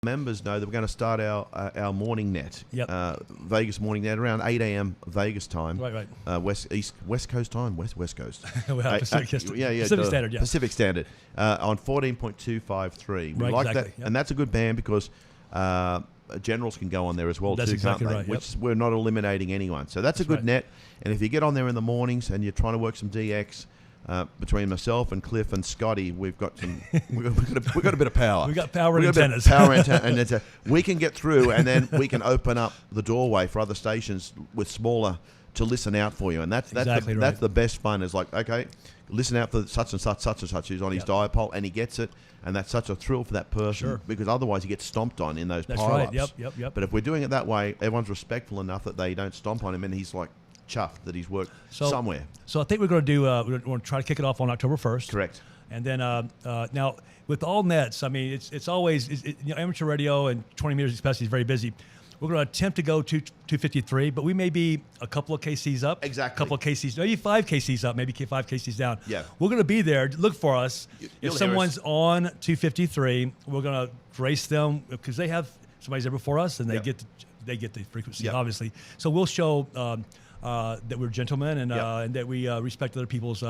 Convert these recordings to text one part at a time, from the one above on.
members know that we're going to start our morning net, Vegas morning net around 8 a.m. Vegas time. Right. West Coast time, West Coast. Pacific Standard, yeah. Pacific Standard on 14.253. We like that, and that's a good band because generals can go on there as well. That's too, exactly can't they? right. Which we're not eliminating anyone, so that's a good net. And if you get on there in the mornings and you're trying to work some DX. Between myself and Cliff and Scotty, we've got a bit of power. We got power and antennas. And we can get through, and then we can open up the doorway for other stations with smaller to listen out for you. And that's the best fun. Is like, okay, listen out for such and such who's on his dipole, and he gets it, and that's such a thrill for that person because otherwise he gets stomped on in those pile-ups. Yep. But if we're doing it that way, everyone's respectful enough that they don't stomp on him, and he's like chuffed that he's worked somewhere. So I think we're going to do. We're going to try to kick it off on October 1st. Correct. And then now with all nets, I mean, it's always amateur radio and 20 meters especially is very busy. We're going to attempt to go to 253, but we may be a couple of KCs up. Exactly. A couple of KCs, maybe 5 KCs up, maybe 5 KCs down. Yeah. We're going to be there. Look for us. You'll if someone's on 253, we're going to race them because they have somebody's there before us, and they get the frequency, obviously. So we'll show. That we're gentlemen and that we respect other people's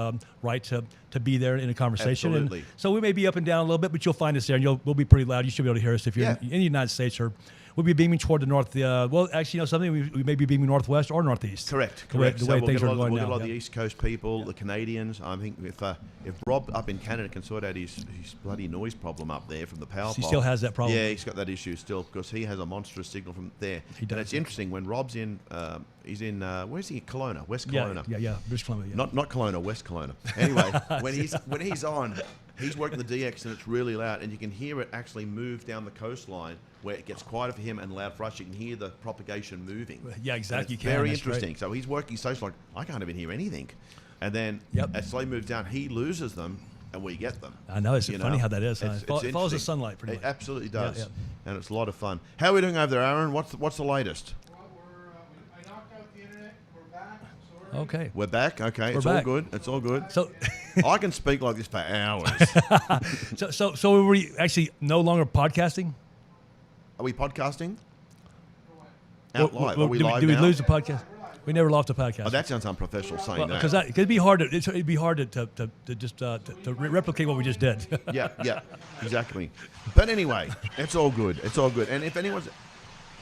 right to be there in a conversation. Absolutely. And so we may be up and down a little bit, but you'll find us there, and we'll be pretty loud. You should be able to hear us if you're in the United States, or we'll be beaming toward the north. Well, actually, something we may be beaming northwest or northeast. Correct. The way things are going now. We'll get a lot of the East Coast people, the Canadians. I think if Rob up in Canada can sort out his bloody noise problem up there from the power pole. He still has that problem. Yeah, he's got that issue still because he has a monstrous signal from there. He does. And it's interesting when Rob's in. He's in where's he? Kelowna, West Kelowna. Yeah, British Columbia. Yeah. Not Kelowna, West Kelowna. Anyway, when he's on, he's working the DX and it's really loud, and you can hear it actually move down the coastline where it gets quieter for him and loud for us. You can hear the propagation moving. Yeah, exactly. It's very interesting. Right. So he's working so like I can't even hear anything, and then as slowly moves down, he loses them. And we get them. I know. It's funny how that is. It follows the sunlight pretty much. It absolutely does. And it's a lot of fun. How are we doing over there, Aaron? What's the latest? I knocked out the internet. We're back. Okay. We're back. Okay. It's all good. It's all good. So I can speak like this for hours. So are we actually no longer podcasting? Are we podcasting? Out live. Are we live Do we now? lose the podcast? We never lost a podcast. Oh, that sounds unprofessional saying that. Because it'd be hard to just replicate what we just did. Yeah, exactly. But anyway, it's all good. It's all good. And if anyone's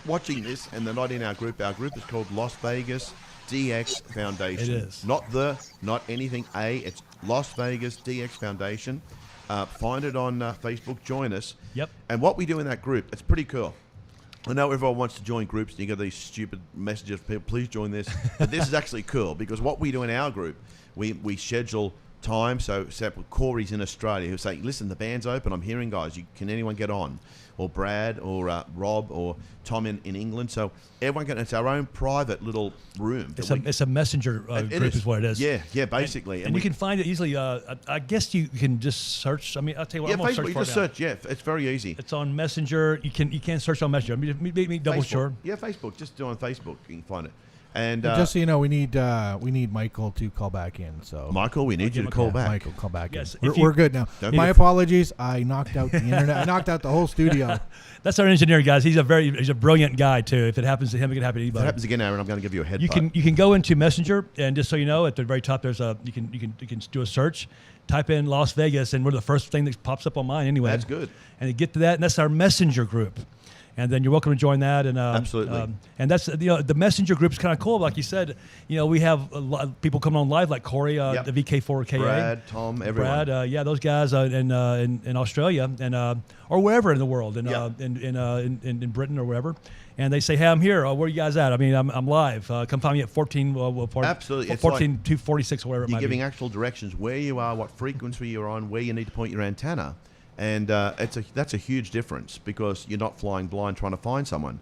watching this and they're not in our group is called Las Vegas DX Foundation. It is. Not anything A. It's Las Vegas DX Foundation. Find it on Facebook. Join us. Yep. And what we do in that group, it's pretty cool. I know everyone wants to join groups, and you get these stupid messages, people, please join this. But this is actually cool, because what we do in our group, we schedule time. So Corey's in Australia, who's saying, listen, the band's open, I'm hearing guys, can anyone get on? Or Brad, or Rob, or Tom in England. So everyone it's our own private little room. It's a messenger group is what it is. Yeah, basically. And you can find it easily. I guess you can just search. I mean, I'll tell you what. Yeah, I'm Facebook. You just search. Yeah, it's very easy. It's on Messenger. You can search on Messenger. Make me double Facebook. sure. Yeah, Facebook. Just do on Facebook. You can find it. And just so you know, we need Michael to call back in. So Michael, we need you to call back. Michael, call back yes, in. We're good now. My apologies. I knocked out the internet. I knocked out the whole studio. That's our engineer, guys. He's a brilliant guy too. If it happens to him, it can happen to anybody. If it happens again, Aaron, I'm going to give you a head. You can go into Messenger, and just so you know, at the very top there's you can do a search, type in Las Vegas, and we're the first thing that pops up on mine anyway. That's good. And you get to that, and that's our Messenger group. And then you're welcome to join that. And absolutely. And that's the Messenger group is kind of cool. Like you said, we have a lot of people coming on live, like Corey, the VK4KA, Brad, Tom, everyone. Brad, those guys in Australia and or wherever in the world, in Britain or wherever. And they say, hey, I'm here. Where are you guys at? I mean, I'm live. Come find me at 14. Absolutely. 246 or whatever it might be. You're giving actual directions where you are, what frequency you're on, where you need to point your antenna. And that's a huge difference, because you're not flying blind trying to find someone.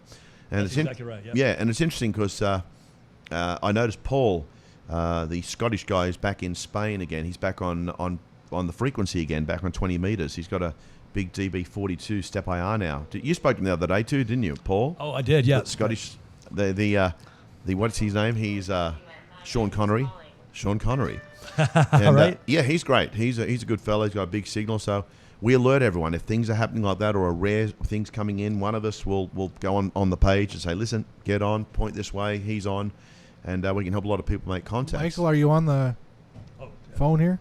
And that's exactly right. Yep. Yeah, and it's interesting because I noticed Paul, the Scottish guy, is back in Spain again. He's back on the frequency again, back on 20 meters. He's got a big DB42 step IR now. You spoke to him the other day too, didn't you, Paul? Oh, I did. Yeah. The Scottish, the what's his name? He's Sean Connery. Sean Connery. And, right. Yeah, he's great. He's a good fellow. He's got a big signal. So we alert everyone if things are happening like that or are rare things coming in. One of us will go on the page and say, listen, get on, point this way, he's on, and we can help a lot of people make contacts. Michael, are you on the phone here?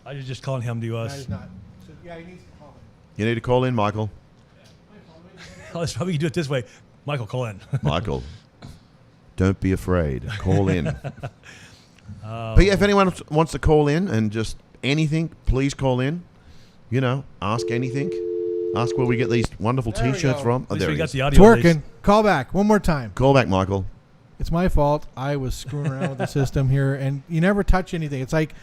I was just calling him to us. No, he's not. So, yeah, he needs to call in. You need to call in, Michael. Let's probably do it this way. Michael, call in. Michael, don't be afraid. Call in. But yeah, if anyone wants to call in and just anything, please call in. You know, ask anything. Ask where we get these wonderful There we T-shirts go. from. At least There we he got is. the audio. It's working. Call back one more time. Call back, Michael. It's my fault. I was screwing around with the system here, and you never touch anything. It's like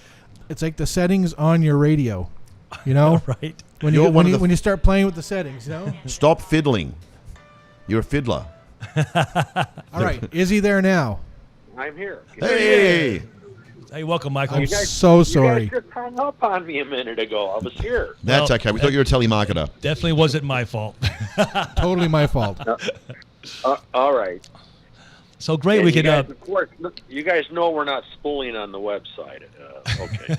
the settings on your radio. You know, Right. when You're one of you the- when you start playing with the settings. You know. Stop fiddling. You're a fiddler. All right, is he there now? I'm here. Hey! Hey, welcome, Michael. I'm You guys- so sorry. You guys just hung up on me a minute ago. I was here. That's Well, okay. We thought you were a telemarketer. Definitely wasn't my fault. Totally my fault. All right. So great, And we you could. guys, of course, you guys know we're not spooling on the website. Okay.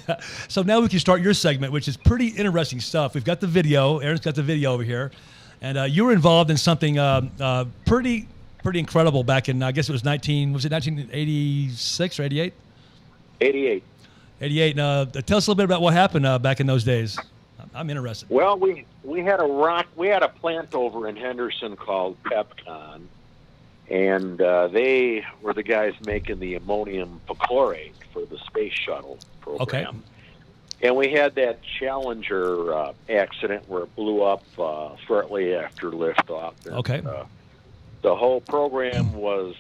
So now we can start your segment, which is pretty interesting stuff. We've got the video. Aaron's got the video over here, and you were involved in something pretty incredible back in, I guess it was 1986 or 88? 88. 88. Tell us a little bit about what happened back in those days. I'm interested. Well, we had a plant over in Henderson called Pepcon, and they were the guys making the ammonium perchlorate for the space shuttle program. Okay. And we had that Challenger accident where it blew up shortly after liftoff. And, Okay. the whole program was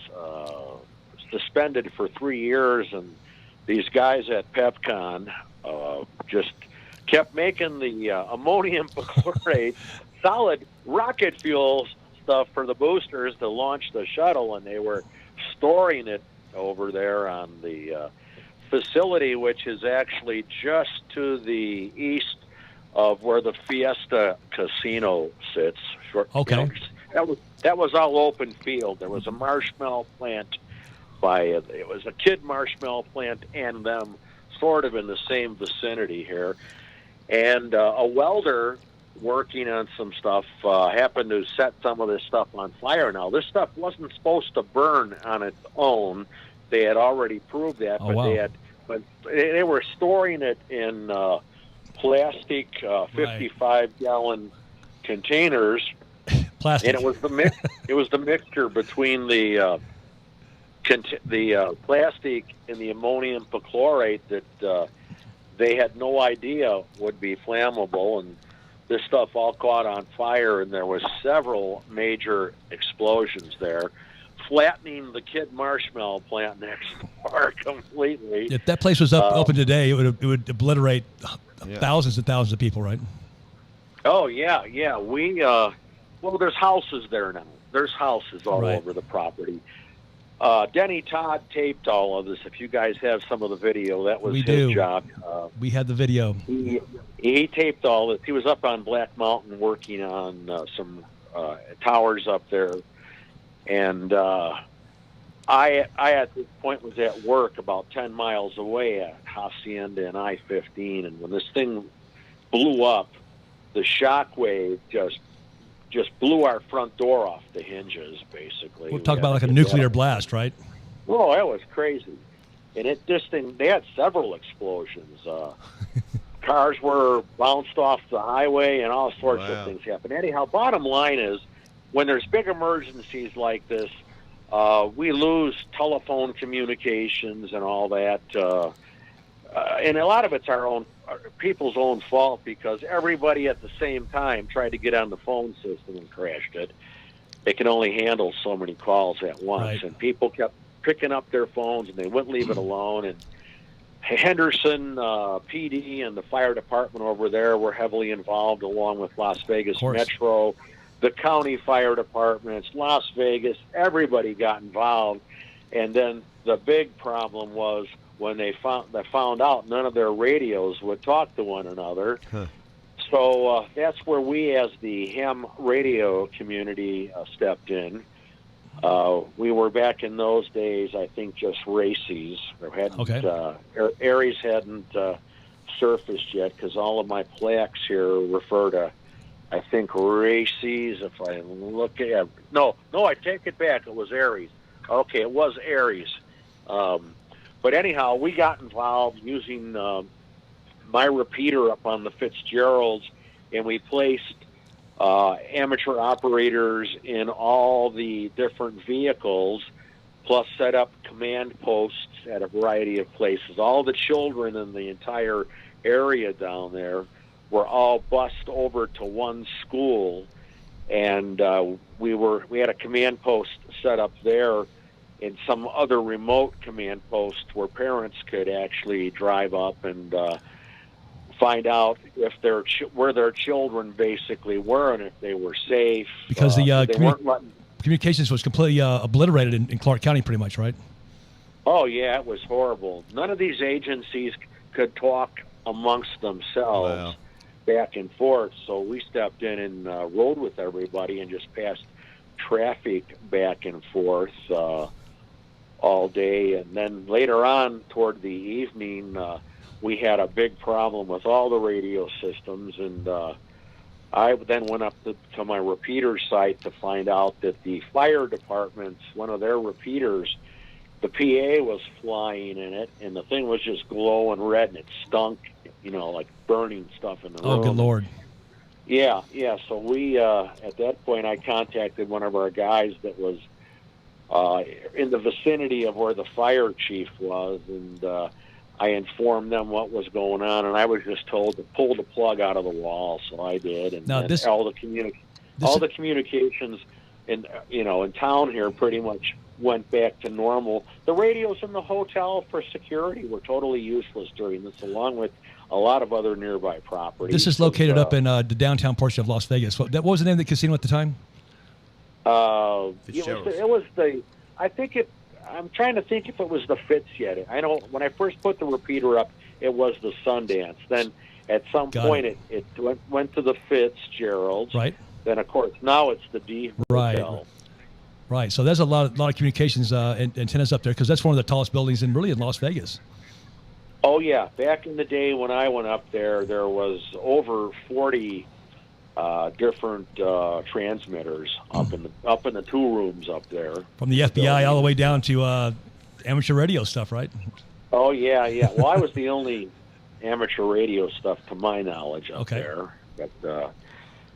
suspended for 3 years, and these guys at Pepcon just kept making the ammonium perchlorate solid rocket fuel stuff for the boosters to launch the shuttle, and they were storing it over there on the facility, which is actually just to the east of where the Fiesta Casino sits. Okay. That was all open field. There was a marshmallow plant it was a kid marshmallow plant and them sort of in the same vicinity here. And a welder working on some stuff happened to set some of this stuff on fire. Now, this stuff wasn't supposed to burn on its own. They had already proved that, Oh, wow. but they were storing it in plastic 55-gallon containers. Plastic. And it was the mixture between the plastic and the ammonium perchlorate that they had no idea would be flammable, and this stuff all caught on fire, and there was several major explosions there, flattening the Kid Marshmallow plant next door completely. If that place was open today, it would obliterate thousands and thousands of people, right? Oh yeah. We there's houses there now. There's houses all over the property. Denny Todd taped all of this. If you guys have some of the video, that was his job. We had the video. He taped all this. He was up on Black Mountain working on some towers up there, and I at this point was at work about 10 miles away at Hacienda and I-15, and when this thing blew up, the shock wave just blew our front door off the hinges, basically. We'll talk about like a nuclear blast, right? Oh, that was crazy. And they had several explosions. Cars were bounced off the highway and all sorts of things happened. Anyhow, bottom line is, when there's big emergencies like this, we lose telephone communications and all that. And a lot of it's people's own fault, because everybody at the same time tried to get on the phone system and crashed it. They can only handle so many calls at once, Right. and people kept picking up their phones and they wouldn't leave it alone. And Henderson PD and the fire department over there were heavily involved, along with Las Vegas Metro, the county fire departments, Las Vegas. Everybody got involved, and then the big problem was when they found out none of their radios would talk to one another. Huh. So that's where we, as the ham radio community, stepped in. We were back in those days, I think, just racies. There hadn't, Aries hadn't surfaced yet, because all of my plaques here refer to, I think, Races. If I look at no, I take it back. It was Aries. Okay, it was Aries. But anyhow, we got involved using my repeater up on the Fitzgeralds, and we placed amateur operators in all the different vehicles, plus set up command posts at a variety of places. All the children in the entire area down there were all bused over to one school, and we had a command post set up there and some other remote command posts where parents could actually drive up and find out if where their children basically were and if they were safe. Because they weren't letting. Communications was completely obliterated in Clark County, pretty much, right? Oh yeah, it was horrible. None of these agencies could talk amongst themselves back and forth. So we stepped in and rode with everybody and just passed traffic back and forth all day. And then later on, toward the evening, we had a big problem with all the radio systems, and I then went up to my repeater site to find out that the fire department's, one of their repeaters, the PA was flying in it, and the thing was just glowing red, and it stunk, like burning stuff in the room. Oh, good Lord. Yeah. So we, at that point, I contacted one of our guys that was in the vicinity of where the fire chief was, and I informed them what was going on, and I was just told to pull the plug out of the wall, so I did. And now, all the communications in town here pretty much went back to normal. The radios in the hotel for security were totally useless during this, along with a lot of other nearby properties. This is located up in the downtown portion of Las Vegas. What was the name of the casino at the time? It was the. I think it. I'm trying to think if it was the Fitz yet. I know when I first put the repeater up, it was the Sundance. Then at some point it went to the Fitzgeralds. Right. Then of course now it's the D Hotel. Right. So there's a lot of communications antennas up there, because that's one of the tallest buildings in Las Vegas. Oh yeah, back in the day when I went up there was over 40 different transmitters up in the two rooms up there. From the FBI all the way down to amateur radio stuff, right? Oh yeah. Well, I was the only amateur radio stuff to my knowledge up there. But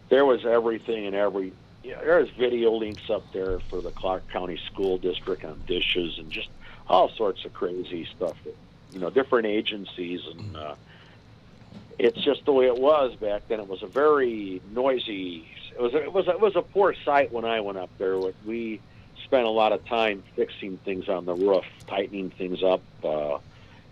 there was everything and there's video links up there for the Clark County School District on dishes and just all sorts of crazy stuff that, different agencies, and it's just the way it was back then. It was a very noisy. It was a poor site when I went up there. We spent a lot of time fixing things on the roof, tightening things up,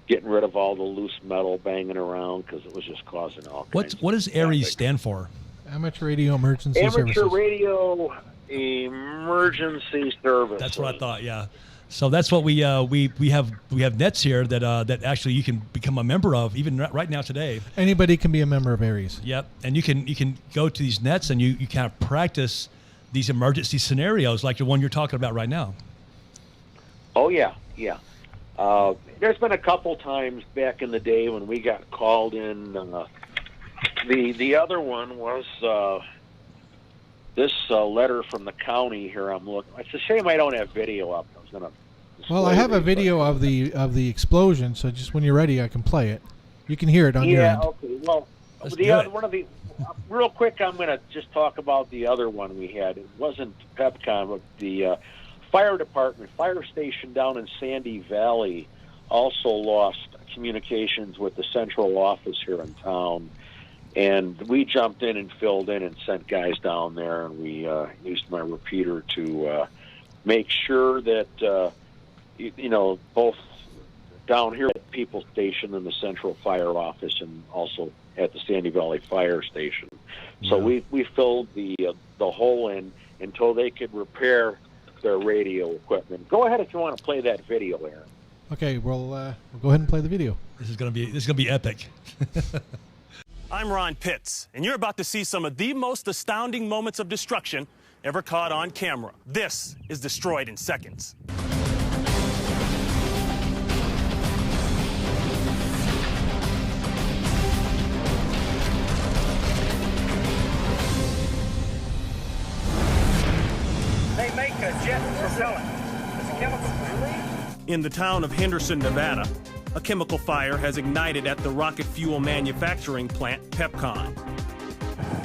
getting rid of all the loose metal banging around, because it was just causing all kinds. What does ARES stand for? Amateur Radio Emergency Services. Amateur Radio Emergency Services. That's what I thought. Yeah. So that's what we have nets here that actually you can become a member of even right now today. Anybody can be a member of ARES. Yep, and you can go to these nets and you kind of practice these emergency scenarios like the one you're talking about right now. Oh yeah. There's been a couple times back in the day when we got called in. The other one was this letter from the county here. I'm looking. It's a shame I don't have video up. Well, I have a video of the explosion, so just when you're ready, I can play it. You can hear it on your end. Yeah, okay. Well, real quick, I'm going to just talk about the other one we had. It wasn't PEPCON, but the fire department, fire station down in Sandy Valley also lost communications with the central office here in town. And we jumped in and filled in and sent guys down there, and we used my repeater to make sure that, both down here at People Station and the Central Fire Office, and also at the Sandy Valley Fire Station. So we filled the hole in until they could repair their radio equipment. Go ahead if you want to play that video, Aaron. Okay, we'll go ahead and play the video. This is gonna be epic. I'm Ron Pitts, and you're about to see some of the most astounding moments of destruction ever caught on camera. This is Destroyed in Seconds. make a jet propellant. It's chemical. In the town of Henderson, Nevada, a chemical fire has ignited at the rocket fuel manufacturing plant Pepcon.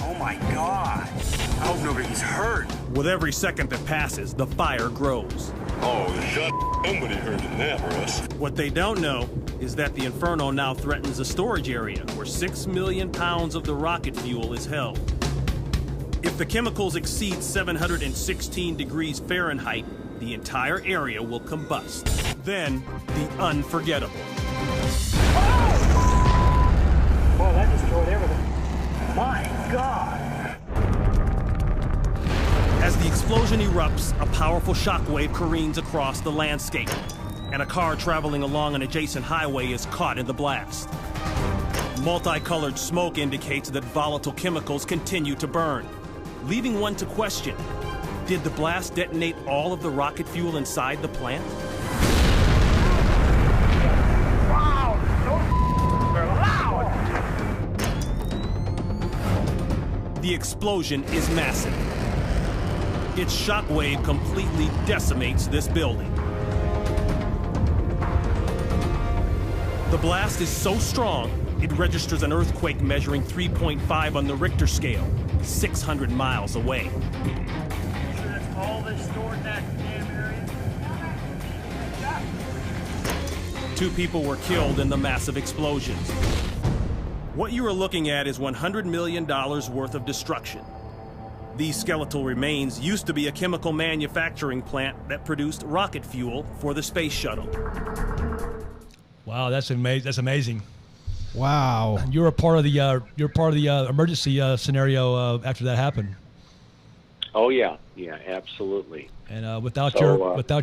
Oh my God. I hope nobody's hurt. With every second that passes, the fire grows. Oh, shut somebody heard in that, Russ. What they don't know is that the inferno now threatens a storage area where 6 million pounds of the rocket fuel is held. If the chemicals exceed 716 degrees Fahrenheit, the entire area will combust. Then, the unforgettable. Boy, that destroyed everything. My God. As the explosion erupts, a powerful shockwave careens across the landscape, and a car traveling along an adjacent highway is caught in the blast. Multicolored smoke indicates that volatile chemicals continue to burn, leaving one to question, did the blast detonate all of the rocket fuel inside the plant? Wow, they're loud. The explosion is massive. Its shockwave completely decimates this building. The blast is so strong, it registers an earthquake measuring 3.5 on the Richter scale, 600 miles away. So that's all they stored in that damn area? 2 people were killed in the massive explosions. What you are looking at is $100 million worth of destruction. These skeletal remains used to be a chemical manufacturing plant that produced rocket fuel for the space shuttle. Wow, that's amazing. That's amazing. Wow. You're a part of the emergency scenario after that happened. Oh yeah, absolutely. And without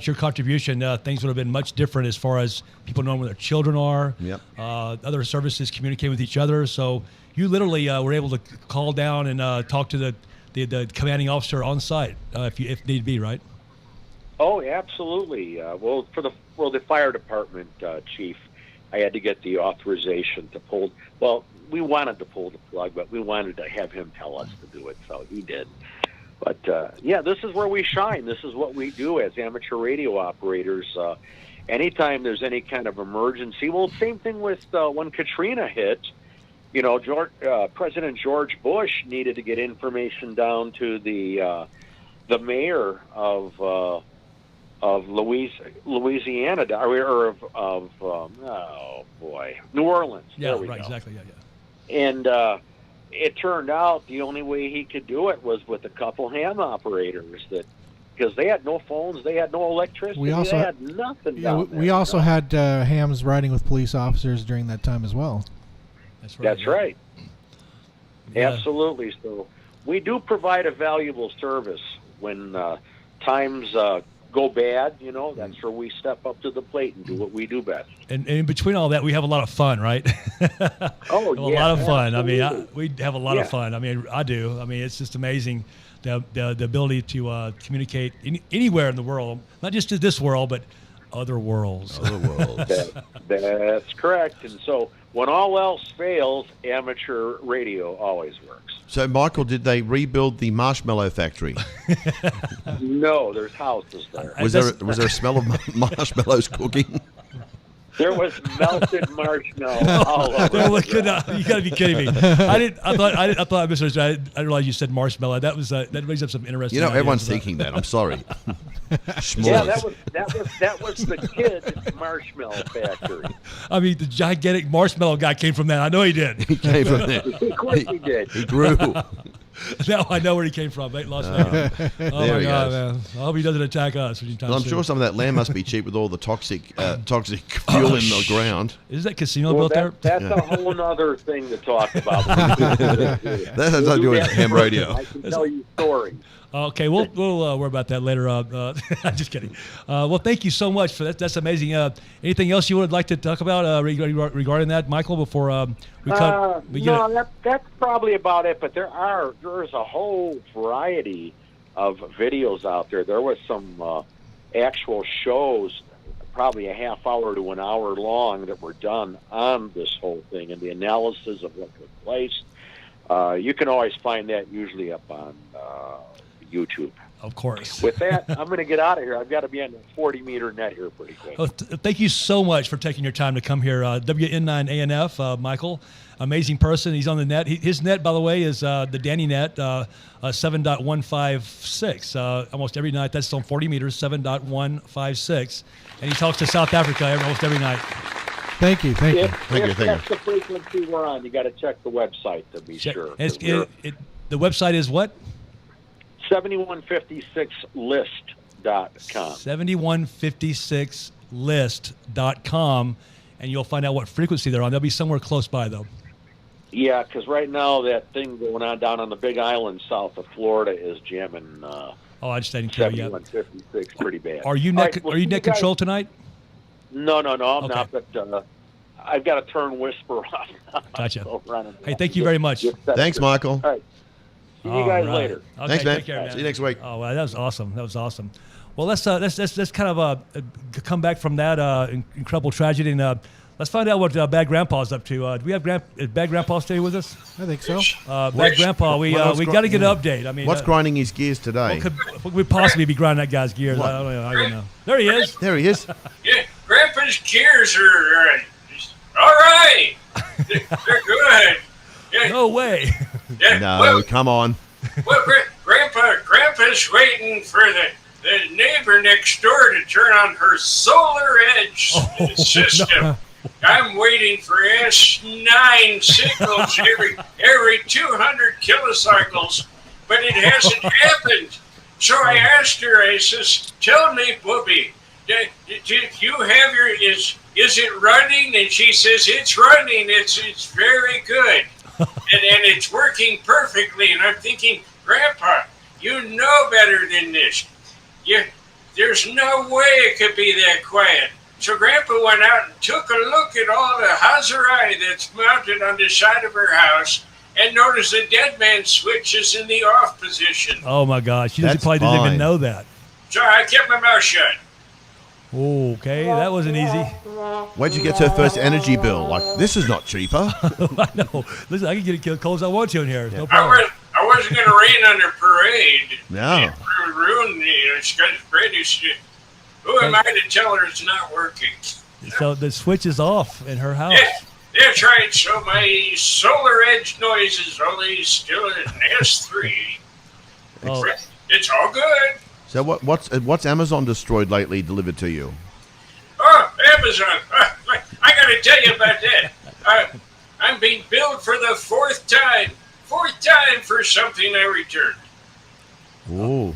your contribution, things would have been much different as far as people knowing where their children are. Yep. Other services communicate with each other. So you literally were able to call down and talk to the commanding officer on site if need be, right? Oh, absolutely. Well, for the fire department chief, I had to get the authorization to pull. Well, we wanted to pull the plug, but we wanted to have him tell us to do it, so he did. But yeah, this is where we shine. This is what we do as amateur radio operators. Anytime there's any kind of emergency, well, same thing with when Katrina hit. You know, President George Bush needed to get information down to the mayor of Louisiana, or New Orleans. Yeah, there we right, go. exactly, yeah. And it turned out the only way he could do it was with a couple ham operators because they had no phones, they had no electricity, they had nothing. Yeah, we also had hams riding with police officers during that time as well. That's right. That's right. Yeah. Absolutely. So we do provide a valuable service when times go bad. You know, that's where we step up to the plate and do what we do best. And in between all that, we have a lot of fun, right? Oh, a lot of fun. Absolutely. I mean, we have a lot of fun. I mean, I do. I mean, it's just amazing the ability to communicate anywhere in the world, not just to this world, but other worlds. Other worlds. That's correct. And so when all else fails, amateur radio always works. So, Michael, did they rebuild the marshmallow factory? No, there's houses there. Was there a smell of marshmallows cooking? There was melted marshmallow all over. You got to be kidding me! I thought I misunderstood. I didn't realize you said marshmallow. That brings up some interesting. You know, ideas everyone's about- thinking that. I'm sorry. Yeah, that was the kid's marshmallow factory. I mean, the gigantic marshmallow guy came from that. I know he did. He came from there. Of course he did. He grew. Now I know where he came from. Las Vegas. Oh there my he God, goes. man! I hope he doesn't attack us. Well, I'm sure some of that land must be cheap with all the toxic fuel in the ground. Is that casino Well, built there? that's a whole other thing to talk about. That has nothing to do with ham radio. I can tell you stories. Okay, we'll worry about that later on. I'm just kidding. Well, thank you so much for that. That's amazing. Anything else you would like to talk about regarding that, Michael? Before that's probably about it. But there's a whole variety of videos out there. There was some actual shows, probably a half hour to an hour long, that were done on this whole thing and the analysis of what took place. You can always find that usually up on YouTube. Of course. With that, I'm going to get out of here. I've got to be on the 40-meter net here pretty quick. Oh, thank you so much for taking your time to come here. WN9ANF, Michael, amazing person. He's on the net. His net, by the way, is the Danny net, 7.156. Almost every night. That's on 40 meters, 7.156. And he talks to South Africa almost every night. Thank you. Thank you. If that's the frequency we're on, you got to check the website to be sure. The website is what? 7156list.com. 7156list.com, and you'll find out what frequency they're on. They'll be somewhere close by, though. Yeah, because right now that thing going on down on the Big Island south of Florida is jamming. I just didn't care yet. 7156, pretty bad. Are you net control tonight? No, I'm not. But I've got to turn Whisper off. Gotcha. Hey, thank you very much. Thanks, Michael. All right. See you guys later. Okay, thanks, man. Take care, man. See you next week. Oh, wow, that was awesome. Well, let's kind of come back from that incredible tragedy, and let's find out what Bad Grandpa's up to. Do we have Bad Grandpa stay with us? I think so. Bad Grandpa, we got to get an update. I mean, what's grinding his gears today? What could we possibly be grinding that guy's gears? I don't know. There he is. There he is. Yeah, Grandpa's gears are all right. They're good. Yeah. No way. Yeah, No, come on. Well, Grandpa's waiting for the neighbor next door to turn on her solar edge system. No. I'm waiting for S9 signals every 200 kilocycles, but it hasn't happened. So I asked her, I says, tell me, Booby, do you have is it running? And she says, it's running. It's very good. and it's working perfectly. And I'm thinking, Grandpa, you know better than this. There's no way it could be that quiet. So Grandpa went out and took a look at all the Hazarai that's mounted on the side of her house and noticed the dead man switch is in the off position. Oh, my gosh. She probably didn't even know that. So I kept my mouth shut. Okay, that wasn't easy. Where'd you get her first energy bill? Like, this is not cheaper. I know. Listen, I can get it cold as I want to in here. No problem. I wasn't going to rain on the parade. No. It ruined the parade. Who am I to tell her it's not working? So the switch is off in her house. That's right. So my solar edge noise is only still an S3. Oh. It's all good. So what's Amazon destroyed lately delivered to you? Oh, Amazon. I got to tell you about that. I'm being billed for the fourth time for something I returned. Ooh.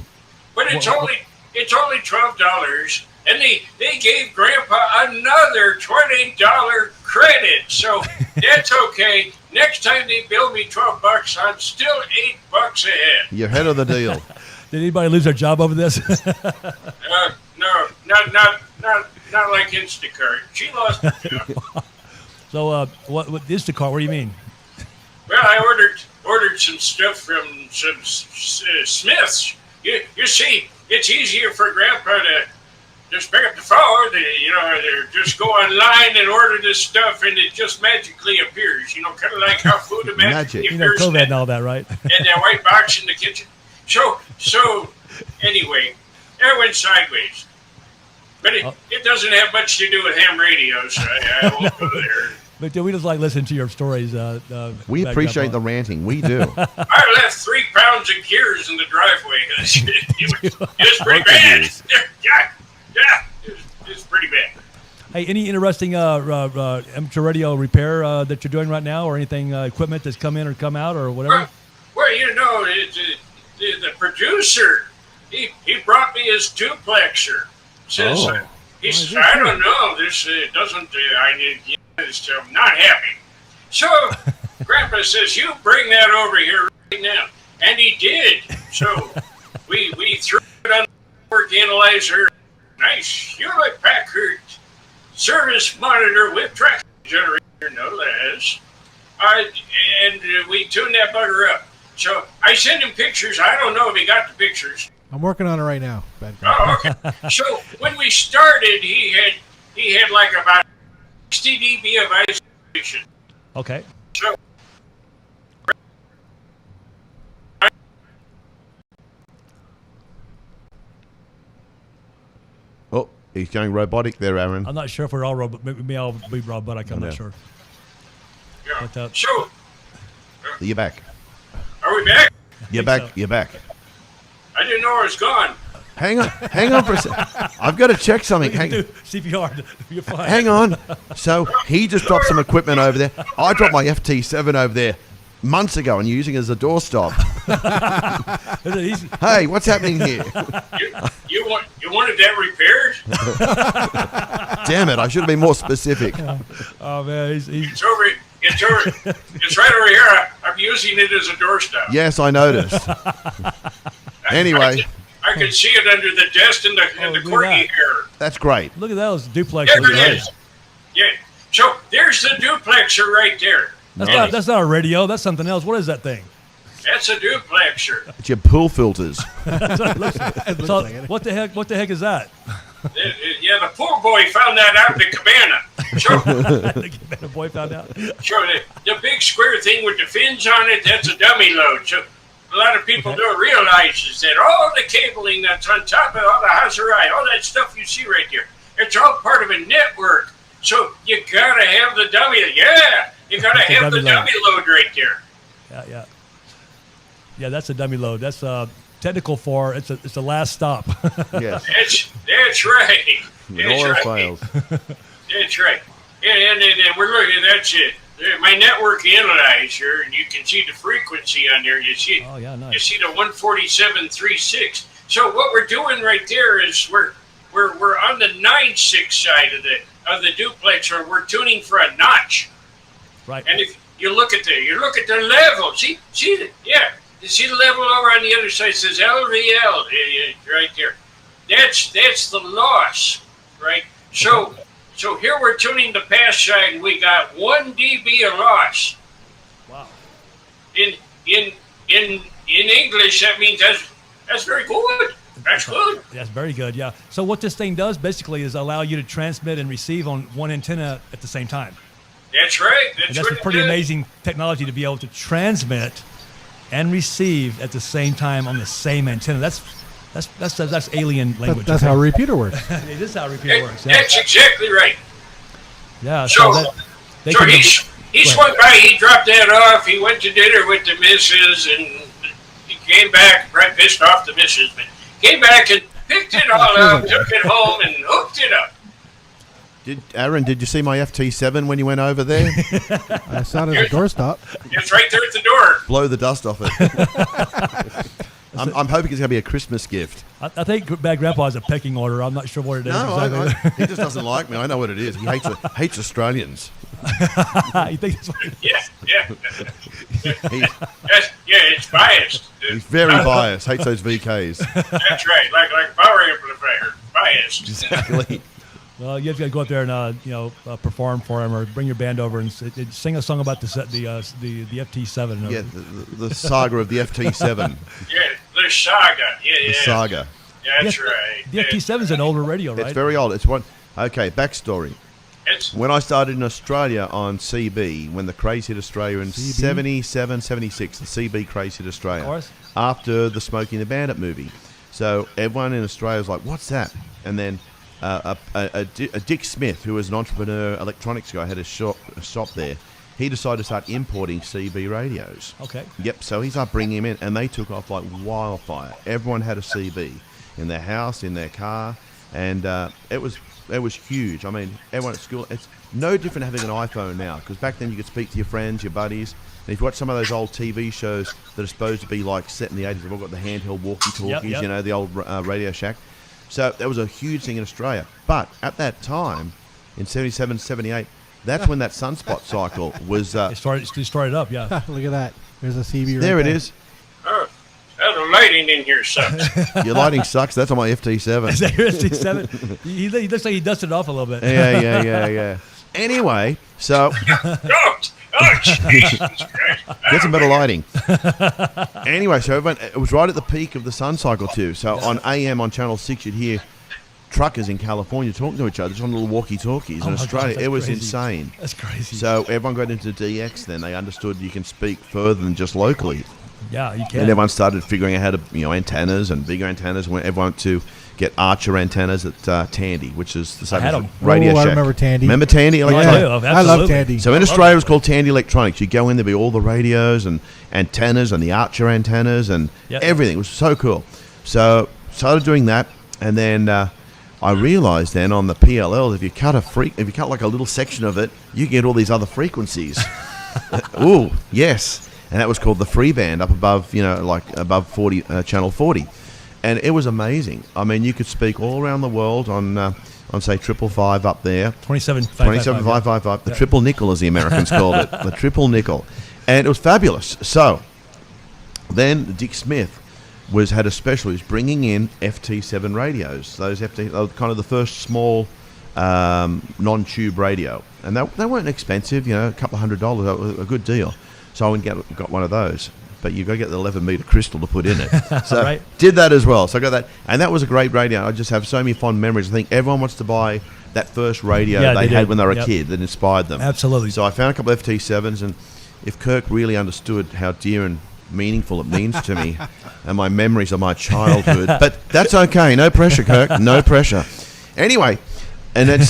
But it's only $12, and they gave Grandpa another $20 credit. So that's okay. Next time they bill me $12, I'm still $8 ahead. You're ahead of the deal. Did anybody lose their job over this? No, not like Instacart. She lost her job. So what Instacart? What do you mean? Well, I ordered some stuff from some Smiths. You see, it's easier for Grandpa to just pick up the phone, or just go online and order this stuff, and it just magically appears. Kind of like how food magically appears. COVID and all that, right? And that white box in the kitchen. So anyway, that went sideways. But it doesn't have much to do with ham radio, so I won't go there. But we just like listening to your stories. We appreciate the ranting. We do. I left 3 pounds of gears in the driveway. It was pretty bad. Yeah, it's pretty bad. Hey, any interesting amateur radio repair that you're doing right now, or anything equipment that's come in or come out or whatever? Well, the producer, he brought me his duplexer. Says, he says, I don't know, this doesn't, I'm not happy. So Grandpa says, you bring that over here right now. And he did. So we threw it on the network analyzer. Nice Hewlett-Packard service monitor with track generator, no less. And we tuned that bugger up. So I sent him pictures. I don't know if he got the pictures. I'm working on it right now. Oh, okay. So when we started, he had like about 60 dB of isolation. Okay. So He's going robotic there, Aaron. I'm not sure if we're all robot. Maybe I'll be robotic. I'm Yeah. not sure. Yeah. But, So, You're back. are we back? You're think back. so. You're back. I didn't know I was gone. Hang on for a second. I've got to check something. do CPR. You're fine. Hang on. So he just dropped some equipment over there. I dropped my FT7 over there months ago and using it as a doorstop. Hey, what's happening here? You wanted that repaired? Damn it! I should have been more specific. Oh man, he's It's over. It's right over here. I'm using it as a doorstop. Yes, I noticed. Anyway, I can see it under the desk and the look at corgi that. hair. that's great. look at those duplexers. There Look at it is. Yeah. So there's the duplexer right there. That's not a radio. That's something else. What is that thing? That's a duplexer. It's your pool filters. So what the heck is that? Yeah, the poor boy found that out in the cabana. So, The boy found out. so the big square thing with the fins on it, that's a dummy load. So a lot of people don't realize is that all the cabling that's on top of all the Hazarai, all that stuff you see right there, it's all part of a network. So you gotta have the dummy. Yeah, you gotta That's a have the dummy dummy load right there. Yeah. That's a dummy load. That's technical for it's the last stop. Yes. That's right. When That's oil right. fails. That's right. And we're looking. That's it. My network analyzer, and you can see the frequency on there. You see, Oh yeah, you nice. see the 147.36. So what we're doing right there is we're on the 9.6 side of the duplexer. We're tuning for a notch. Right. And if you look at the level, see you see the level over on the other side. It says LVL right there. That's the loss, right? So here we're tuning the pass side, and we got 1 dB of loss. Wow. In English, that means that's very good. That's good. That's very good. Yeah. So what this thing does basically is allow you to transmit and receive on one antenna at the same time. That's right. And That's that's what a pretty it is. amazing technology to be able to transmit and receive at the same time on the same antenna. That's alien language. That's okay? how a repeater works. It is how a repeater works. Yeah. That's exactly right. Yeah. So, they so can- he Go swung by, he dropped that off, he went to dinner with the missus, and he came back, right pissed off the missus, but came back and picked it all up, took it home, and hooked it up. Aaron, did you see my FT7 when you went over there? I saw it at the doorstop. It's right there at the door. Blow the dust off it. I'm hoping it's going to be a Christmas gift. I think Bad Grandpa has a pecking order. I'm not sure what it is. No, exactly. he just doesn't like me. I know what it is. He hates Australians. You think that's what it is? Yeah. It's biased. He's very biased. Hates those VKs. That's right, like power amplifier, biased. Exactly. Well, you have to go out there and perform for him, or bring your band over and sing a song about the FT7. Yeah, the saga of the FT7. Yeah, the saga. Yeah. The saga. That's right. The FT7 is an older radio, right? It's very old. It's one. Okay, backstory. It's When I started in Australia on CB, when the craze hit Australia in 77, 76, the CB craze hit Australia. Of course. After the Smokey and the Bandit movie. So everyone in Australia was like, what's that? And then Dick Smith, who was an entrepreneur electronics guy, had a shop there. He decided to start importing CB radios. Okay. Yep, so he started bringing them in, and they took off like wildfire. Everyone had a CB in their house, in their car, and it was huge. I mean, everyone at school, it's no different having an iPhone now, because back then you could speak to your friends, your buddies, and if you watch some of those old TV shows that are supposed to be like set in the 80s, they've all got the handheld walkie-talkies, Yep. you know, the old Radio Shack. So that was a huge thing in Australia. But at that time, in 77, 78, that's when that sunspot cycle was... It started up, yeah. Look at that. There's a CB right there it is. oh, the lighting in here sucks. Your lighting sucks. That's on my FT7. Is that your FT7? He looks like he dusted it off a little bit. Yeah. Anyway, so Oh, Jesus Christ. get some better lighting. Anyway, so everyone, it was right at the peak of the sun cycle too. So on AM on Channel 6, you'd hear truckers in California talking to each other just on little walkie-talkies. Oh In my Australia, gosh, it was that's crazy. insane. That's crazy. So everyone got into DX then. They understood you can speak further than just locally. Yeah, you can. And everyone started figuring out how to, antennas and bigger antennas. Everyone to get Archer antennas at Tandy, which is the same had as 'em. Radio I Shack. remember Tandy. Remember Tandy Electronics? Yeah, I love Tandy. So in Australia, it was called Tandy Electronics. You go in, there'd be all the radios and antennas and the Archer antennas and everything. It was so cool. So started doing that, and then I realized then on the PLL, if you cut like a little section of it, you get all these other frequencies. Ooh, yes. And that was called the free band up above, above 40, channel 40. And it was amazing. I mean, you could speak all around the world on say, 555 up there. 27,555. The triple nickel, as the Americans called it. The triple nickel. And it was fabulous. So then Dick Smith had a special. He was bringing in FT7 radios. Those kind of the first small non-tube radio. And they weren't expensive, a couple of $100. That was a good deal. So I went and got one of those. But you've got to get the 11-meter crystal to put in it. So right. Did that as well. So I got that. And that was a great radio. I just have so many fond memories. I think everyone wants to buy that first radio they had when they were a kid that inspired them. Absolutely. So I found a couple of FT7s, and if Kirk really understood how dear and meaningful it means to me and my memories of my childhood. But that's okay. No pressure, Kirk. No pressure. Anyway, and then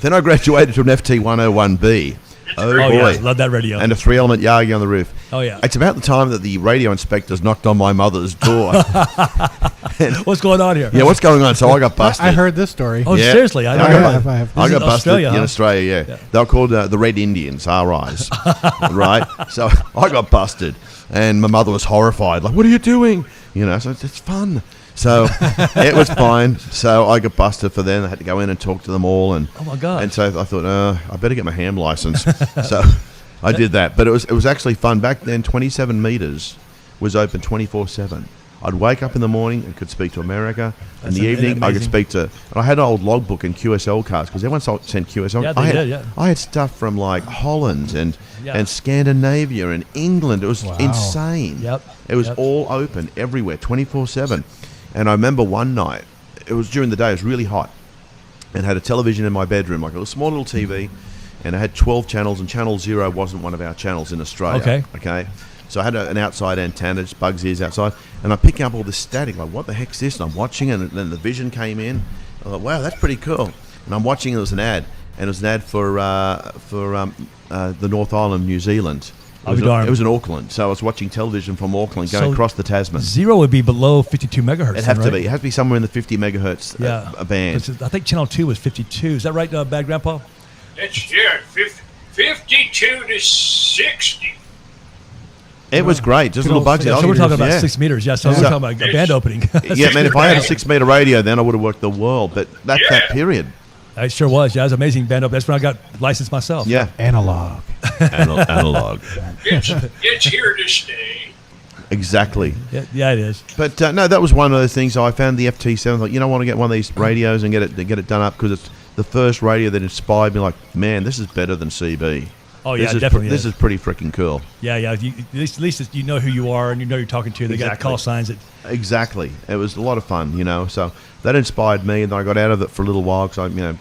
then I graduated to an FT101B. Oh boy. Yeah, love that radio. And a 3-element Yagi on the roof. Oh, yeah. It's about the time that the radio inspectors knocked on my mother's door. What's going on here? Yeah, what's going on? So I got busted. I heard this story. Oh, Yeah. seriously? I have. I This got is busted Australia, in huh? Australia, yeah. They were called the Red Indians, RIs, right? So I got busted, and my mother was horrified. Like, what are you doing? So it's fun. So it was fine. So I got busted for them. I had to go in and talk to them all. And Oh, my God. And so I thought, I better get my ham license. So I did that. But it was actually fun. Back then, 27 meters was open 24/7. I'd wake up in the morning and could speak to America. In the evening, I could speak to... And I had an old logbook and QSL cards, because everyone sent QSL. Yeah, they did. I had stuff from, like, Holland and Scandinavia and England. It was insane. Yep. It was all open everywhere, 24/7. And I remember one night, it was during the day, it was really hot, and had a television in my bedroom, like a small little TV, and I had 12 channels, and channel 0 wasn't one of our channels in Australia. Okay. So I had an outside antenna, just Bugs' ears outside, and I'm picking up all this static, like, what the heck's this? And I'm watching it, and then the vision came in. I thought, wow, that's pretty cool. And I'm watching, it was an ad, and it was an ad for the North Island, New Zealand. It was in Auckland, so I was watching television from Auckland going across the Tasman. 0 would be below 52 megahertz. It'd have to be. It has to be somewhere in the 50 megahertz band. I think channel 2 was 52. Is that right, Bad Grandpa? That's 52 to 60. It was great. Just little bugs. So we're talking about 6 meters. Yeah, so we're talking about a band opening. Yeah, man, if I had a 6-meter radio, then I would have worked the world. But that period. It sure was. Yeah, it was an amazing band opening. That's when I got licensed myself. Yeah. Analog. Analog. It's here to stay. Exactly. Yeah, it is. But no, that was one of those things. I found the FT7. I thought, I want to get one of these radios and get it done up, because it's the first radio that inspired me. Like, man, this is better than CB. Oh yeah, This is pretty freaking cool. Yeah. At least you know who you are and you know who you're talking to. They got call signs. Exactly. It was a lot of fun, So that inspired me, and I got out of it for a little while, because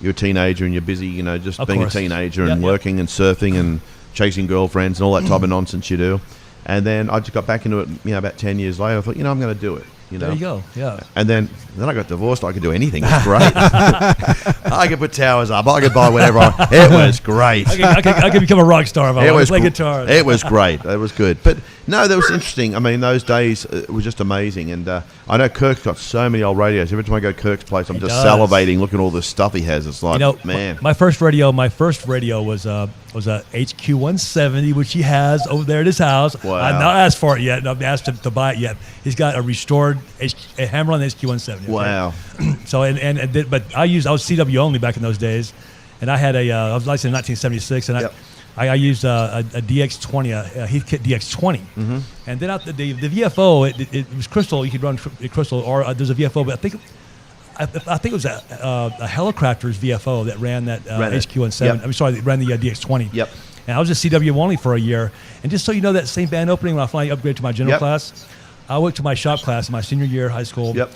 you're a teenager and you're busy, just of being course. a teenager and working and surfing and chasing girlfriends and all that type of nonsense you do. And then I just got back into it, about 10 years later. I thought, I'm going to do it. There you go. Yeah. And then I got divorced. I could do anything. It was great. I could put towers up. I could buy whatever. It was great. I could become a rock star if I wanted to play guitar. It was great. It was good. But no, that was interesting. I mean, those days it was just amazing. And I know Kirk's got so many old radios. Every time I go to Kirk's place, I'm just salivating, looking at all this stuff he has. It's like, man. My first radio was a HQ170, which he has over there at his house. Wow. I've not asked for it yet, and I've asked him to buy it yet. He's got a restored a Hammer-on HQ170. Okay? Wow. So but I was CW only back in those days, and I had I was licensed in 1976, and I used a DX20, a Heathkit DX20, and then out the VFO, it was crystal. You could run crystal, or there's a VFO, but I think it was a Helicopter's VFO that ran that HQ17. Yep. I'm sorry, that ran the DX20. Yep. And I was just CW only for a year. And just so you know, that same band opening, when I finally upgraded to my general class, I went to my shop class in my senior year of high school. Yep.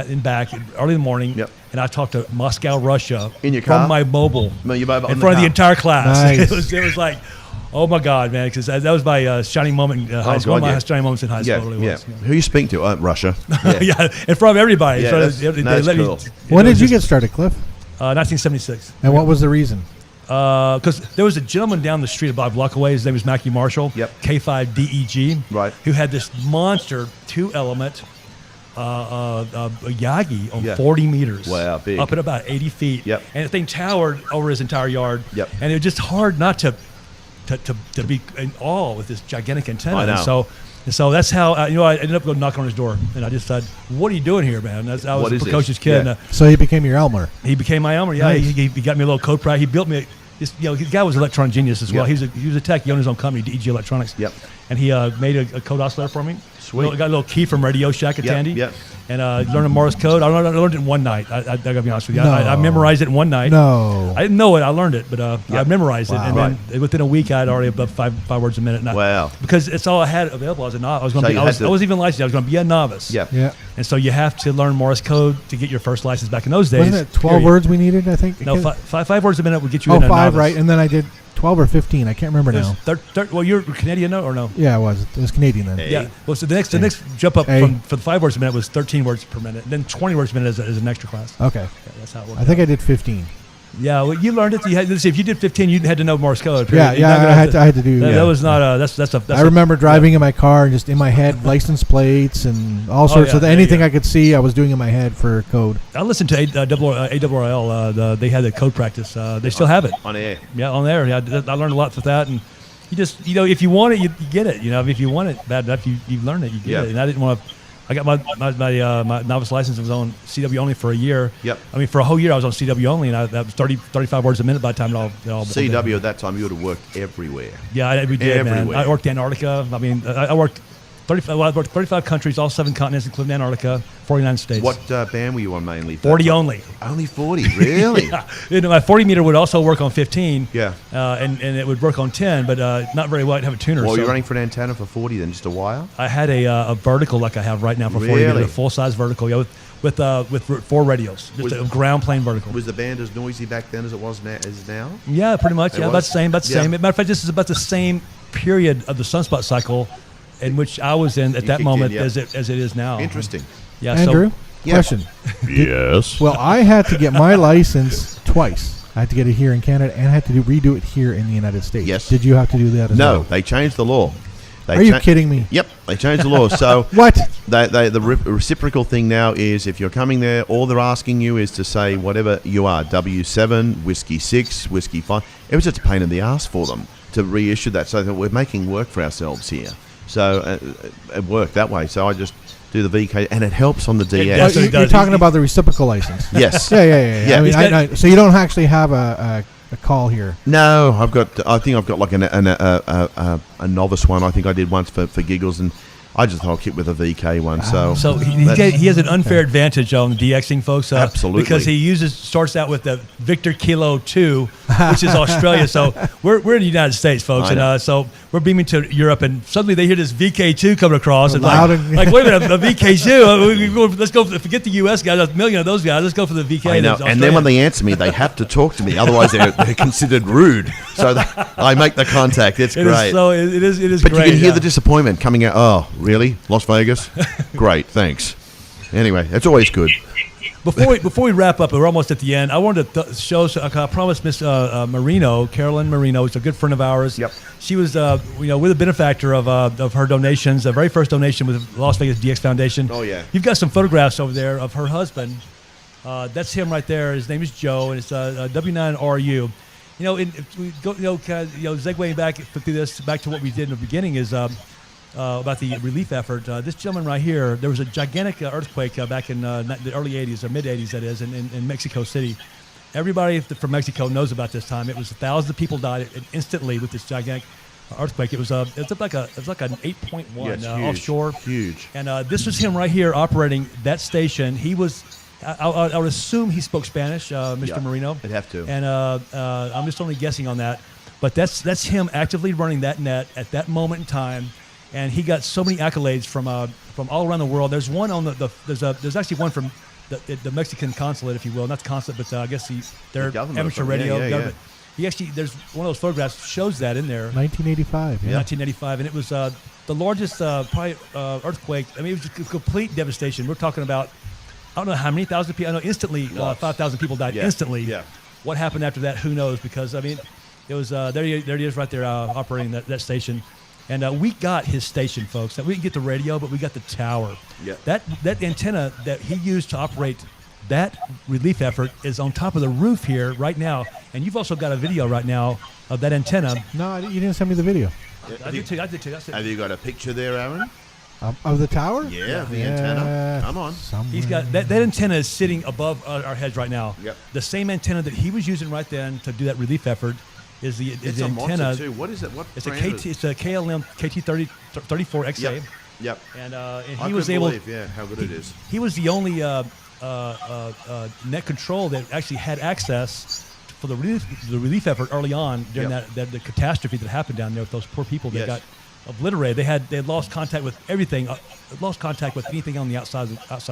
In back early in the morning. Yep. And I talked to Moscow, Russia, in your car from my mobile, in front of the entire class. Nice. It was like, Oh my God, man! Because that was my shining moment in high school. God, One of my shining moments in high school. Really was. Who you speaking to? Russia. Yeah, and from everybody. Yeah, So that's cool. When did you get started, Cliff? 1976. And what was the reason? Because there was a gentleman down the street about a block away. His name was Mackie Marshall. Yep. K5DEG. Right. Who had this monster 2-element Yagi on 40 meters. Wow, big. Up at about 80 feet. Yep. And the thing towered over his entire yard. Yep. And it was just hard not to be in awe with this gigantic antenna. I know. And so that's how I ended up going knock on his door, and I just said, "What are you doing here, man?" I was What a is precocious this? kid. Yeah. And, So he became your Elmer. he became my Elmer. Yeah, Nice. he got me a little code practice. He built me. The guy was an electronic genius as well. Yep. He was a tech. He owned his own company, DEG Electronics. Yep. And he made a code oscillator for me. Sweet. Got a little key from Radio Shack at Yep, Tandy. yep. And learned a Morse code. I learned it in one night. I got to be honest with you. No. I memorized it in one night. No. I didn't know it. I learned it, but I memorized it. Wow. And then within a week, I had already above five words a minute. And Wow. Because it's all I had available as a novice. I was going to So be. you I had to- wasn't even licensed. I was going to be a novice. Yeah. Yeah. And so you have to learn Morse code to get your first license back in those days. Wasn't it 12 period. words we needed, I think? No, five words a minute would get you Oh, in a 5, novice. right. And then I did 12 or 15. I can't remember It was now. well, you're Canadian or no? Yeah, it was. It was Canadian then. Hey. Yeah. Well, so the next jump up A. for the 5 words a minute was 13 words per minute. And then 20 words a minute is an extra class. Okay. Yeah, that's how it worked. I think out. I did 15. Yeah, well, you learned it. Let's see, if you did 15, you had to know Morse code. Yeah, period. You're not yeah. gonna I have had to do. That, yeah. that was not a. That's I remember driving in my car and just in my head license plates and all sorts of anything I could see. I was doing in my head for code. I listened to ARRL. They had the code practice. They still have it. On air. Yeah, on there. Yeah, I learned a lot with that, and you just if you want it, you get it. If you want it bad enough, you learn it. You get it. And I didn't want to. I got my novice license. I was on CW only for a year. Yep. I mean, for a whole year, I was on CW only, and that was 35 words a minute by the time it all CW at that time, you would have worked everywhere. Yeah, we did, man. Everywhere. I worked Antarctica. I mean, I worked 35 countries, all 7 continents, including Antarctica, 49 states. What band were you on mainly? 40 only. Only 40, really? Yeah. My 40 meter would also work on 15. Yeah. And it would work on 10, but not very well. I'd have a tuner. Well, so you're running for an antenna for 40 then, just a wire? I had a vertical like I have right now for 40 meter, Really? a full size vertical. Yeah, with 4 radios, just a ground plane vertical. Was the band as noisy back then as it was now? Yeah, pretty much. It Yeah, was? about the same. About the Yeah. same. Matter of fact, this is about the same period of the sunspot cycle in which I was in at that kicked moment in, yeah. as it is now. Interesting. Yeah, Andrew, Yeah. question. Yes. Well, I had to get my license twice. I had to get it here in Canada and I had to redo it here in the United States. Yes. Did you have to do that as No, well? they changed the law. Are you kidding me? Yep, they changed the law. So What? the reciprocal thing now is if you're coming there, all they're asking you is to say whatever you are, W7, Whiskey 6, Whiskey 5. It was just a pain in the ass for them to reissue that. So that we're making work for ourselves here. So it worked that way. So I just do the VK, and it helps on the DS. does. Oh, you're talking about the reciprocal license. Yes. Yeah. Yeah. I mean, He's got- so you don't actually have a call here. No, I think I've got like a novice one. I think I did once for giggles, and I just thought I'll keep with a VK one. So he has an unfair advantage on DXing, folks. Absolutely. Because he starts out with the Victor Kilo 2, which is Australia. So we're in the United States, folks. I know. And so we're beaming to Europe, and suddenly they hear this VK2 coming across. And Loud like, and- like, wait a minute, a VK2? Let's go, forget the US guys, a million of those guys. Let's go for the VK. I know. that's And then when Australian. they answer me, they have to talk to me. Otherwise, they're considered rude. So I make the contact. It's It great. is so it is But great. you can hear yeah. the disappointment coming out. Oh, really? Las Vegas? Great, thanks. Anyway, it's always good. Before we wrap up, we're almost at the end. I wanted to show. I promised Miss Marino, Carolyn Marino, who's a good friend of ours. Yep. She was, we're the benefactor of her donations. The very first donation was the Las Vegas DX Foundation. Oh, yeah. You've got some photographs over there of her husband. That's him right there. His name is Joe, and it's W9RU. You know, if we go, segueing back through this, back to what we did in the beginning is. About the relief effort. This gentleman right here, there was a gigantic earthquake back in the early 80s, or mid-80s, that is, in Mexico City. Everybody from Mexico knows about this time. It was thousands of people died instantly with this gigantic earthquake. It was like an 8.1 Yes, huge, offshore. huge. And this was him right here operating that station. He was, I would assume he spoke Spanish, Mr. Yeah, Marino. I'd have to. And I'm just only guessing on that. But that's him actively running that net at that moment in time. And he got so many accolades from all around the world. There's one on there's actually one from the Mexican consulate, if you will, not the consulate, but I guess their government amateur or something. radio Yeah. government. He actually, there's one of those photographs shows that in there. 1985. In Yeah. 1985, and it was the largest probably earthquake. I mean, it was just a complete devastation. We're talking about, I don't know how many thousand people. I know instantly 5,000 people died instantly. Yeah. What happened after that? Who knows? Because I mean, it was there he is right there operating that station, and we got his station, folks. We didn't get the radio, but we got the tower. Yeah. That antenna that he used to operate that relief effort is on top of the roof here right now, and you've also got a video right now of that antenna. No, you didn't send me the video. I did too. That's it. Have you got a picture there, Aaron? Of the tower? Yeah, the antenna. Come on. Somewhere. He's got that antenna is sitting above our heads right now. Yep. The same antenna that he was using right then to do that relief effort is the It's a antenna. monster too. What is it? What It's a brand KT. It's a KLM KT34XA. Yep. Yep. And I he was couldn't able. believe, how good it is. He was the only net control that actually had access for the relief effort early on during the catastrophe that happened down there with those poor people that got obliterated. They had lost contact with everything, lost contact with anything on the outside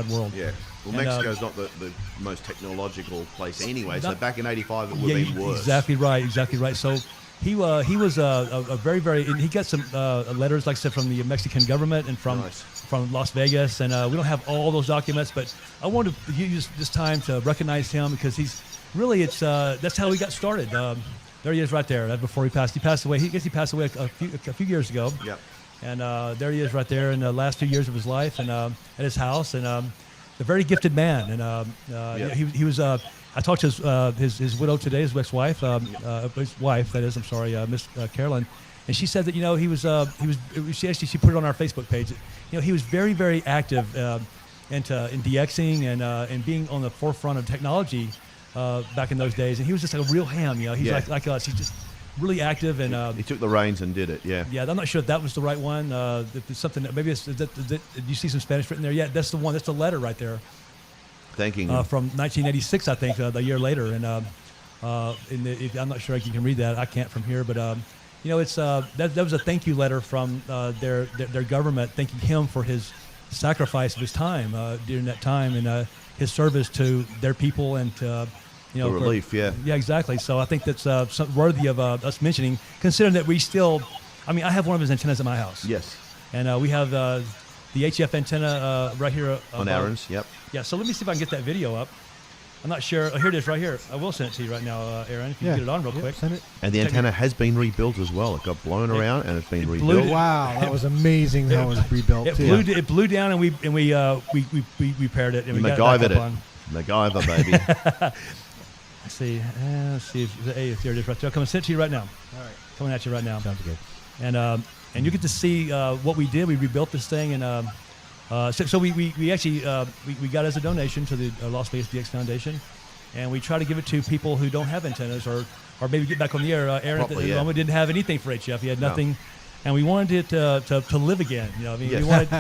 world. Yeah. Well, And, Mexico's not the most technological place anyway. So back in '85, it would have been worse. Exactly right. So he was a very, very. And he got some letters, like I said, from the Mexican government and from Las Vegas. And we don't have all those documents, but I wanted to use this time to recognize him because he's really that's how he got started. There he is right there. Before he passed, away. He passed away a few years ago. Yeah. And there he is right there in the last few years of his life, and at his house, and a very gifted man. And he was. I talked to his widow today, his ex-wife, his wife, that is. I'm sorry, Miss Carolyn, and she said that he was. She put it on our Facebook page. He was very, very active in DXing and being on the forefront of technology back in those days. And he was just like a real ham. He's like us. He's just really active, and he took the reins and did it. Yeah. Yeah, I'm not sure if that was the right one. It's something that maybe did you see some Spanish written there? Yeah, that's the one. That's the letter right there. Thanking him. From 1986, I think, the year later, and I'm not sure if you can read that. I can't from here, but it's that was a thank you letter from their government, thanking him for his sacrifice of his time during that time and his service to their people and to. The relief, yeah, exactly. So I think that's worthy of us mentioning, considering that we still. I mean, I have one of his antennas at my house. Yes. And we have the HF antenna right here on Aaron's. Yep. Yeah. So let me see if I can get that video up. I'm not sure. Oh, here it is, right here. I will send it to you right now, Aaron. If you can get it on real quick. Send it. And the antenna has been rebuilt as well. It got blown around and it's been rebuilt. Wow, that was amazing how it was rebuilt. It blew down and we repaired it and we got it back up on. MacGyver, baby. Let's see if here it is right there. I'll come and send it to you right now. All right. Coming at you right now. Sounds good. And you get to see what we did. We rebuilt this thing, and so we actually we got as a donation to the Las Vegas DX Foundation, and we try to give it to people who don't have antennas or maybe get back on the air. Aaron at the moment didn't have anything for HF. He had nothing. No. And we wanted it to live again. I mean, we didn't want.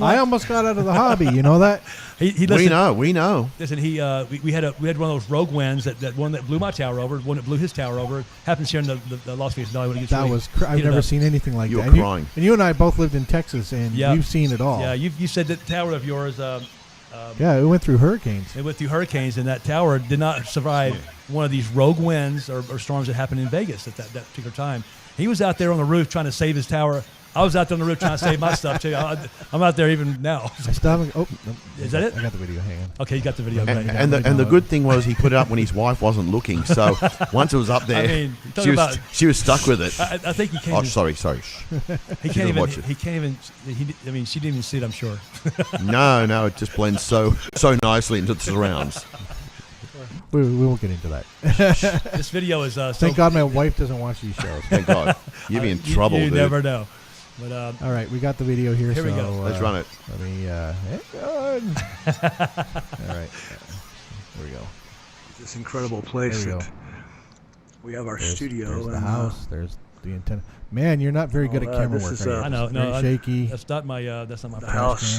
I almost got out of the hobby. You know that. We know. Listen, we had one of those rogue winds that one that blew my tower over, one that blew his tower over. Happens here in the Las Vegas Valley. I've never seen anything like that. You were crying. You and I both lived in Texas, and you've seen it all. Yeah, you said that tower of yours. It went through hurricanes. It went through hurricanes, and that tower did not survive one of these rogue winds or storms that happened in Vegas at that particular time. He was out there on the roof trying to save his tower. I was out there on the roof trying to save my stuff too. I'm out there even now. Is that it? I got the video. Hang on. Okay, you got the video. And the good thing was he put it up when his wife wasn't looking. So once it was up there, she was stuck with it. I think he can't. Oh, sorry. He can't even. He can't even. I mean, she didn't even see it. I'm sure. No, it just blends so nicely into the surrounds. We won't get into that. This video is. Thank God my wife doesn't watch these shows. Thank God. You'd be in trouble, you dude. never know. But, all right, we got the video here. Here we go. Let's run it. Let me. All right. Here we go. This incredible place. We have our studio. There's the house. There's the antenna. Man, you're not very good at camera work. I know. No, shaky. That's not my. That's not my. The house.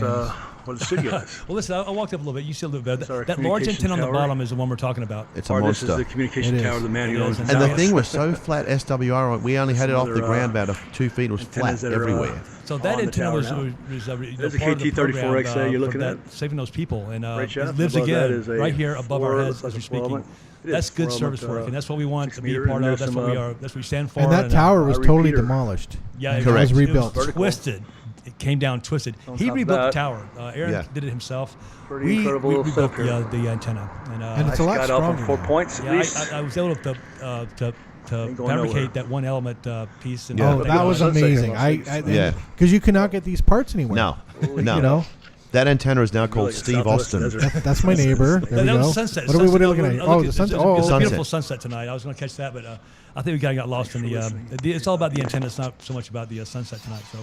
What the studio is. Well, listen. I walked up a little bit. You see a little bit. That large antenna on the bottom is the one we're talking about. It's a monster. This is the communication tower. The man who owns. And the thing was so flat. SWR. We only had it off the ground about 2 feet. It was flat everywhere. So that antenna was there's a KT34XA you're looking at, saving those people, and right it lives again right here above our heads as we're speaking. That's good service work, and that's what we want to be a part of. That's what we are. That's what we stand for. And that tower was totally demolished. Yeah, it was rebuilt. It was twisted. It came down twisted. He rebuilt the tower. Aaron did it himself. Pretty incredible we built the antenna, and it's a lot stronger. 4 points at least. I was able to fabricate that one element piece. And that was amazing. Because you cannot get these parts anywhere. No. You know. That antenna is now called Steve Austin. That's my neighbor. There we go. Sunset. What are we looking at? Oh, the sunset. It's a beautiful sunset tonight. I was going to catch that, but I think we kind of got lost in the. It's all about the antenna. It's not so much about the sunset tonight. So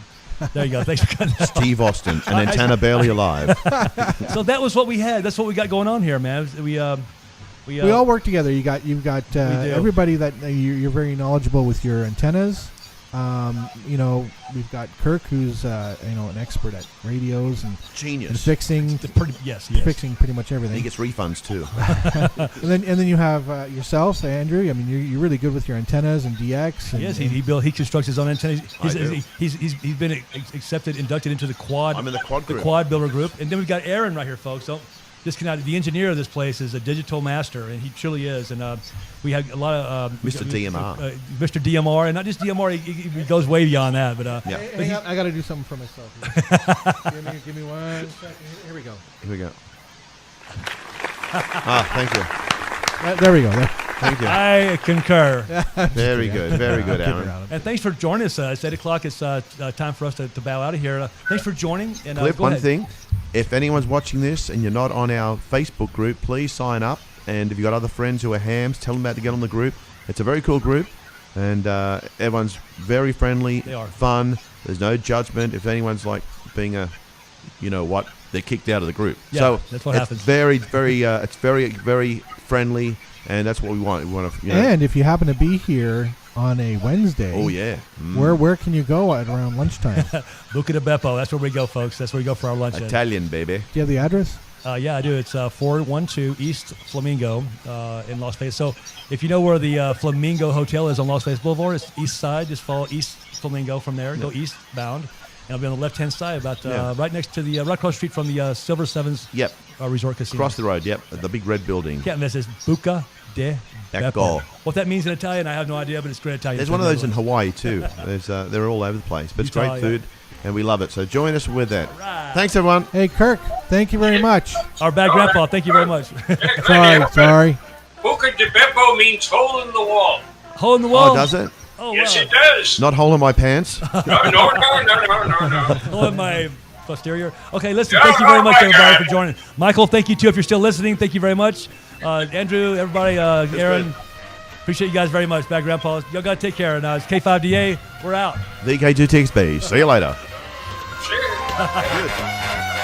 there you go. Thanks for cutting that. Steve Austin, an antenna barely alive. So that was what we had. That's what we got going on here, man. We all work together. You've got everybody that you're very knowledgeable with your antennas. We've got Kirk, who's an expert at radios and genius and fixing fixing pretty much everything. He gets refunds too. and then you have yourself, Andrew. I mean, you're really good with your antennas and DX. And, yes, he constructs his own antennas. He's been inducted into the quad. I'm in the quad group. The quad builder group, and then we've got Aaron right here, folks. So the engineer of this place is a digital master, and he truly is. And we have a lot of Mr. DMR, Mr. DMR, and not just DMR. He goes way beyond that. But I got to do something for myself. give me 1 second. Here we go. Thank you. There we go. Thank you. I concur. Very good, Aaron. And thanks for joining us. It's 8 o'clock. It's time for us to bow out of here. Thanks for joining. And Clip, one thing. If anyone's watching this and you're not on our Facebook group, please sign up. And if you've got other friends who are hams, tell them about to get on the group. It's a very cool group. And everyone's very friendly, fun. There's no judgment. If anyone's like being they're kicked out of the group. Yeah, so that's what happens. It's very friendly. And that's what we want. We want to. And if you happen to be here on a Wednesday, where can you go at around lunchtime? Buca di Beppo. That's where we go, folks. That's where we go for our lunch. Italian, baby. Do you have the address? Yeah, I do. It's 412 East Flamingo in Las Vegas. So if you know where the Flamingo Hotel is on Las Vegas Boulevard, it's east side. Just follow East Flamingo from there. Go eastbound. And I'll be on the left-hand side, right next to the right across the street from the Silver Sevens Resort Casino. Across the road, the big red building. Can't miss this. Buca di Beppo. What that means in Italian, I have no idea, but it's great Italian. There's one of those in Hawaii too. They're all over the place, but it's great food, and we love it. So join us with that. Right. Thanks, everyone. Hey, Kirk, thank you very much. Our bad grandpa, thank you very much. Sorry. Buca di Beppo means hole in the wall. Hole in the wall? Oh, does it? Oh, yes, it does. Not hole in my pants? No. Hole in my posterior. Okay, listen, thank you very much, everybody, for joining. Michael, thank you, too, if you're still listening. Thank you very much. Andrew, everybody, Aaron, appreciate you guys very much. Bad Grandpa, y'all got to take care. And it's K5DA. We're out. VK2TXB. See you later. Sure.